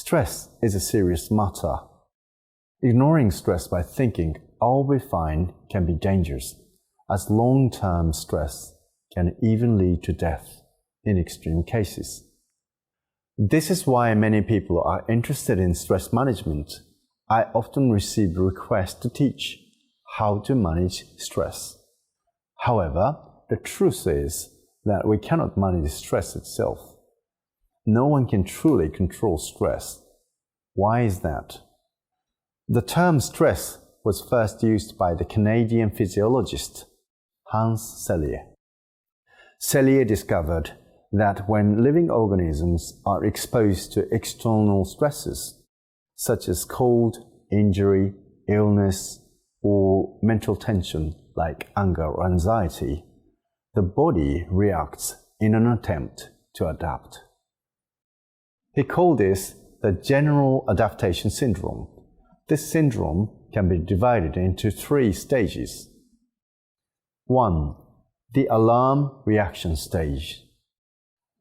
Stress is a serious matter. Ignoring stress by thinking all will be fine can be dangerous, as long-term stress can even lead to death in extreme cases. This is why many people are interested in stress management. I often receive requests to teach how to manage stress. However, the truth is that we cannot manage stress itself. No one can truly control stress. Why is that? The term stress was first used by the Canadian physiologist Hans Selye. Selye discovered that when living organisms are exposed to external stresses, such as cold, injury, illness, or mental tension like anger or anxiety, the body reacts in an attempt to adapt. He called this the General Adaptation Syndrome. This syndrome can be divided into 3 stages. 1. The alarm reaction stage.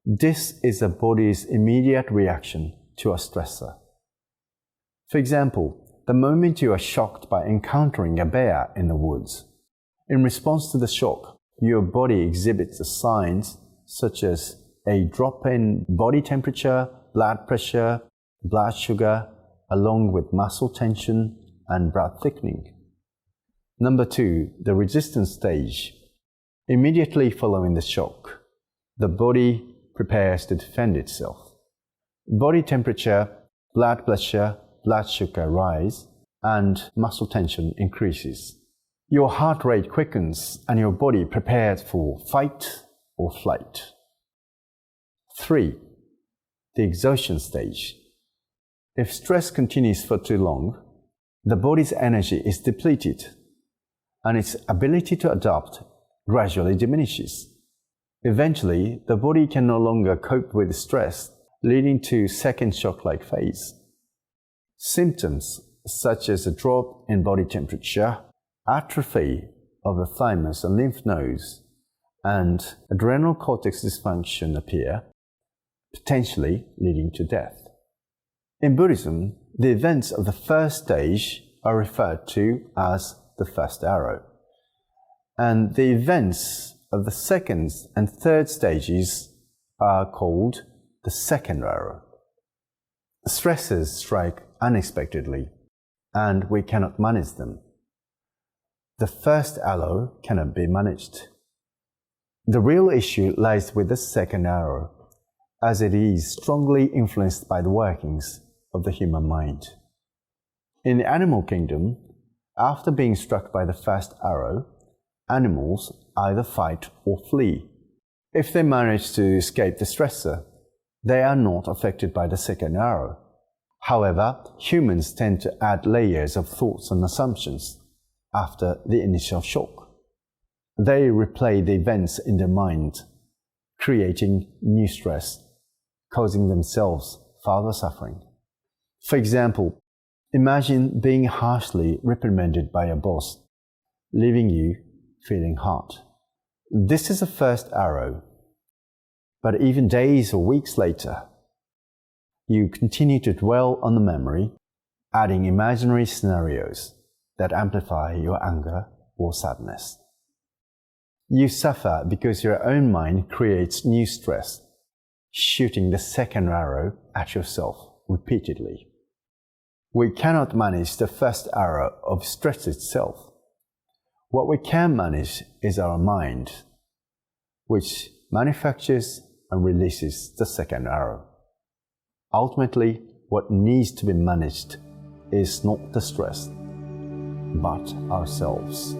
This is the body's immediate reaction to a stressor. For example, the moment you are shocked by encountering a bear in the woods. In response to the shock, your body exhibits the signs such as a drop in body temperature, blood pressure, blood sugar, along with muscle tension and breath thickening. Number 2, the resistance stage. Immediately following the shock, the body prepares to defend itself. Body temperature, blood pressure, blood sugar rise, and muscle tension increases. Your heart rate quickens and your body prepares for fight or flight. 3. The exhaustion stage. If stress continues for too long, the body's energy is depleted and its ability to adapt gradually diminishes. Eventually, the body can no longer cope with stress, leading to second shock-like phase. Symptoms such as a drop in body temperature, atrophy of the thymus and lymph nodes, and adrenal cortex dysfunction appear, potentially leading to death. In Buddhism, the events of the first stage are referred to as the first arrow, and the events of the second and third stages are called the second arrow. Stresses strike unexpectedly, and we cannot manage them. The first arrow cannot be managed. The real issue lies with the second arrow, as it is strongly influenced by the workings of the human mind. In the animal kingdom, after being struck by the first arrow, animals either fight or flee. If they manage to escape the stressor, they are not affected by the second arrow. However, humans tend to add layers of thoughts and assumptions after the initial shock. They replay the events in their mind, creating new stress, causing themselves further suffering. For example, imagine being harshly reprimanded by a boss, leaving you feeling hurt. This is the first arrow, but even days or weeks later, you continue to dwell on the memory, adding imaginary scenarios that amplify your anger or sadness. You suffer because your own mind creates new stress, shooting the second arrow at yourself repeatedly. We cannot manage the first arrow of stress itself. What we can manage is our mind, which manufactures and releases the second arrow. Ultimately, what needs to be managed is not the stress, but ourselves.